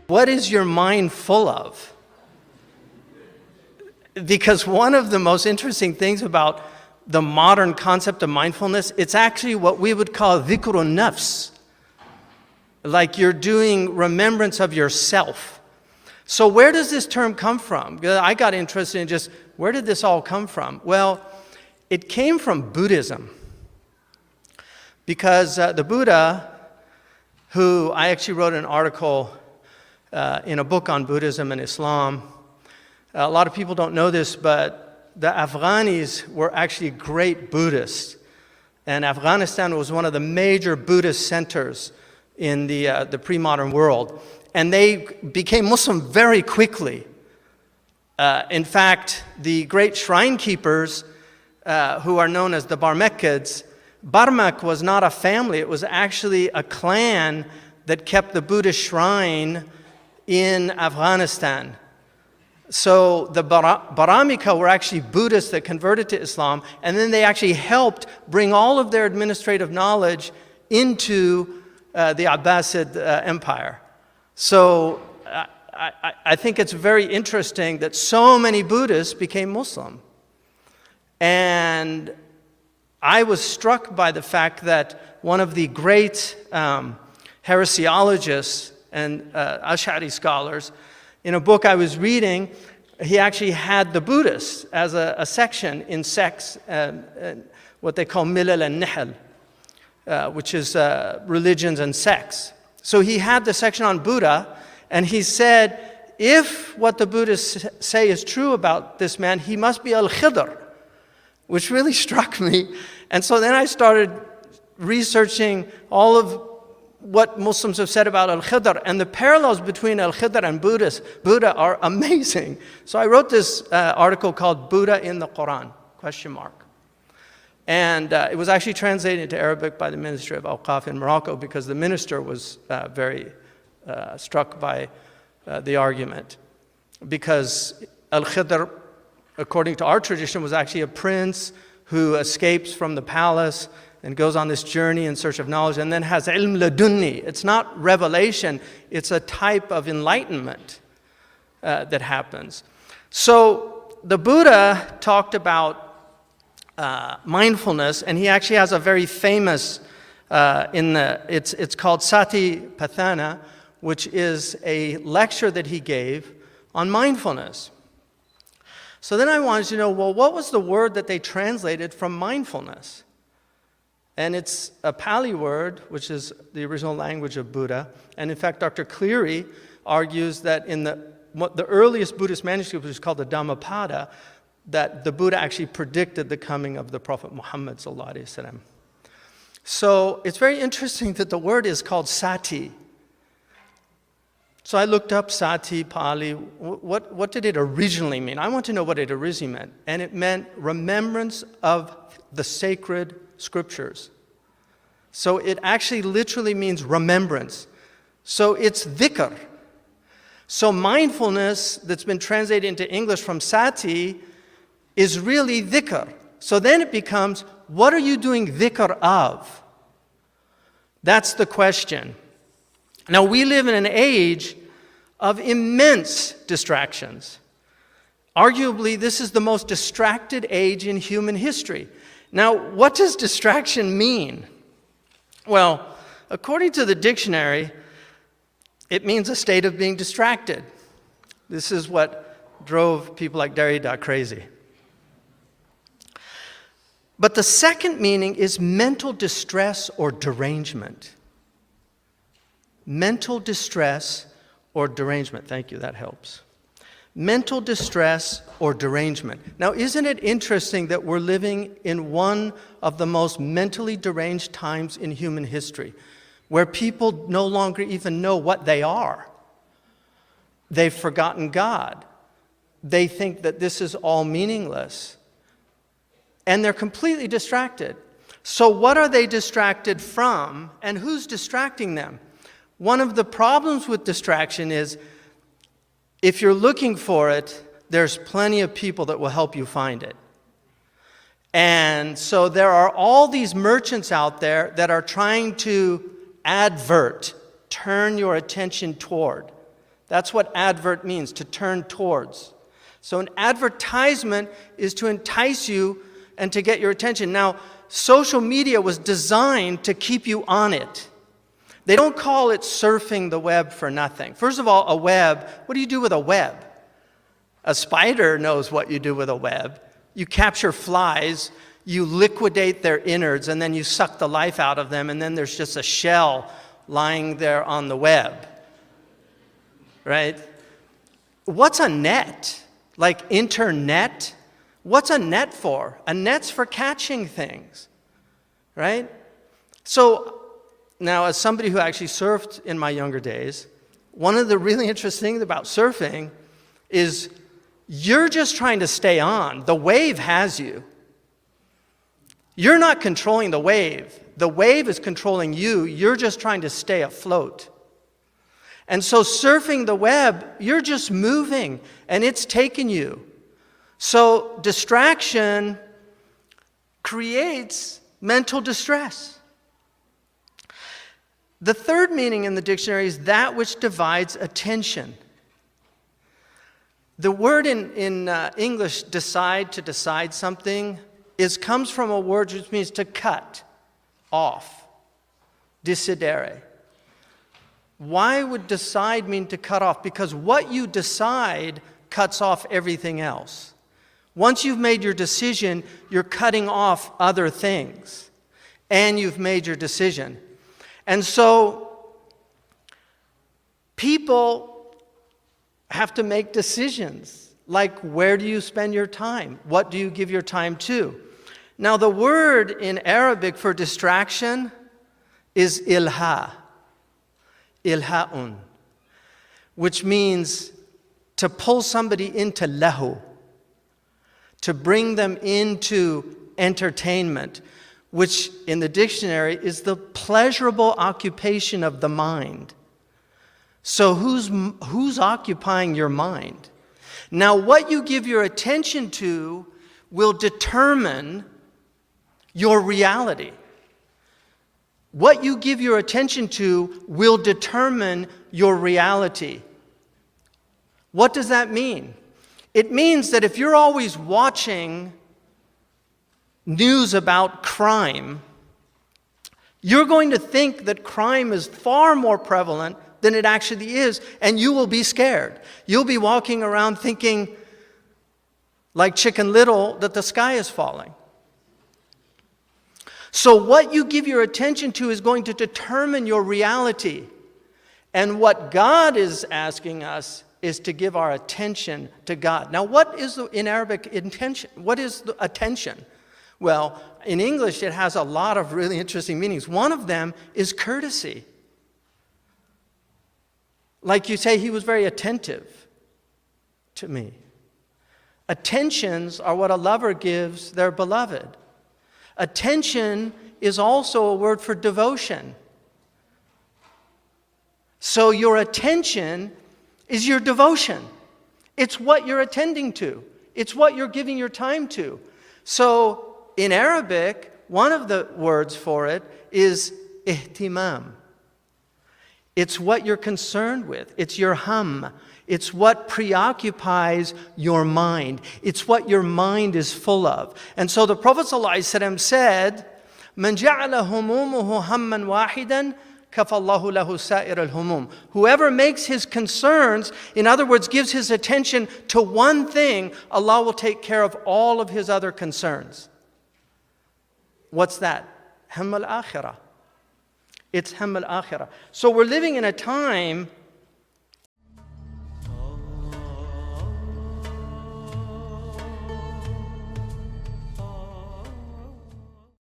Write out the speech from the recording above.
What is your mind full of? Because one of the most interesting things about the modern concept of mindfulness, it's actually what we would call dhikrun nafs. Like you're doing remembrance of yourself. So where does this term come from? I got interested in just, where did this all come from? Well, it came from Buddhism. Because the Buddha, who I actually wrote an article in a book on Buddhism and Islam. A lot of people don't know this, but the Afghanis were actually great Buddhists. And Afghanistan was one of the major Buddhist centers in the pre-modern world. And they became Muslim very quickly. In fact, the great shrine keepers, who are known as the Barmekids, Barmak was not a family, it was actually a clan that kept the Buddhist shrine in Afghanistan. So the Baramika were actually Buddhists that converted to Islam, and then they actually helped bring all of their administrative knowledge into the Abbasid Empire. So I think it's very interesting that so many Buddhists became Muslim. And I was struck by the fact that one of the great heresiologists and Ash'ari scholars, in a book I was reading, he actually had the Buddhists as a section in sects, what they call milal and nihal, which is religions and sects. So he had the section on Buddha, and he said, if what the Buddhists say is true about this man, he must be al-KHIDR, which really struck me. And so then I started researching all of what Muslims have said about al-KHIDR, and the parallels between al-KHIDR and Buddha are amazing. So I wrote this article called Buddha in the Quran, ? And it was actually translated into Arabic by the Ministry of Awqaf in Morocco because the minister was very struck by the argument. Because al-KHIDR, according to our tradition, was actually a prince who escapes from the palace and goes on this journey in search of knowledge and then has ilm ladunni. It's not revelation, it's a type of enlightenment that happens. So the Buddha talked about mindfulness, and he actually has a very famous, it's called Sati Pathana, which is a lecture that he gave on mindfulness. So then I wanted to know, well, what was the word that they translated from mindfulness? And it's a Pali word, which is the original language of Buddha. And in fact, Dr. Cleary argues that in the earliest Buddhist manuscript, which is called the Dhammapada, that the Buddha actually predicted the coming of the Prophet Muhammad sallallahu alaihi wasallam. So it's very interesting that the word is called sati. So I looked up sati, Pali, what did it originally mean? I want to know what it originally meant. And it meant remembrance of the sacred scriptures. So it actually literally means remembrance. So it's dhikr. So mindfulness that's been translated into English from sati is really dhikr. So then it becomes, what are you doing dhikr of? That's the question. Now, we live in an age of immense distractions. Arguably, this is the most distracted age in human history. Now, what does distraction mean? Well, according to the dictionary, it means a state of being distracted. This is what drove people like Derrida crazy. But the second meaning is mental distress or derangement. Mental distress or derangement. Thank you, that helps. Mental distress or derangement. Now, isn't it interesting that we're living in one of the most mentally deranged times in human history, where people no longer even know what they are? They've forgotten God. They think that this is all meaningless. And they're completely distracted. So what are they distracted from, and who's distracting them? One of the problems with distraction is, if you're looking for it, there's plenty of people that will help you find it. And so there are all these merchants out there that are trying to advert, turn your attention toward That's what advert means, to turn towards. So an advertisement is to entice you and to get your attention. Now, social media was designed to keep you on it. They don't call it surfing the web for nothing. First of all, a web, what do you do with a web? A spider knows what you do with a web. You capture flies, you liquidate their innards, and then you suck the life out of them, and then there's just a shell lying there on the web. Right? What's a net? Like internet? What's a net for? A net's for catching things. Right? So, now, as somebody who actually surfed in my younger days, one of the really interesting things about surfing is you're just trying to stay on. The wave has you. You're not controlling the wave. The wave is controlling you. You're just trying to stay afloat. And so surfing the web, you're just moving, and it's taking you. So distraction creates mental distress. The third meaning in the dictionary is that which divides attention. The word in English, decide, to decide something, comes from a word which means to cut off. Decidere. Why would decide mean to cut off? Because what you decide cuts off everything else. Once you've made your decision, you're cutting off other things. And you've made your decision. And so, people have to make decisions, like where do you spend your time? What do you give your time to? Now, the word in Arabic for distraction is ilha, ilha'un, which means to pull somebody into lahu, to bring them into entertainment, which in the dictionary is the pleasurable occupation of the mind. So who's occupying your mind? Now, what you give your attention to will determine your reality. What you give your attention to will determine your reality. What does that mean? It means that if you're always watching news about crime, you're going to think that crime is far more prevalent than it actually is, and you will be scared. You'll be walking around thinking, like Chicken Little, that the sky is falling. So what you give your attention to is going to determine your reality. And what God is asking us is to give our attention to God. Now, what is in Arabic intention? What is the attention? Well, in English, it has a lot of really interesting meanings. One of them is courtesy. Like you say, he was very attentive to me. Attentions are what a lover gives their beloved. Attention is also a word for devotion. So your attention is your devotion. It's what you're attending to. It's what you're giving your time to. So in Arabic, one of the words for it is ihtimam. It's what you're concerned with. It's your hum. It's what preoccupies your mind. It's what your mind is full of. And so the Prophet ﷺ said, "Man ja'ala humumuhu hamman wahidan, kafallahu lahu sa'ir al-humum." Whoever makes his concerns, in other words, gives his attention to one thing, Allah will take care of all of his other concerns. What's that? Hamm al-akhirah. It's hamm al-akhirah. So we're living in a time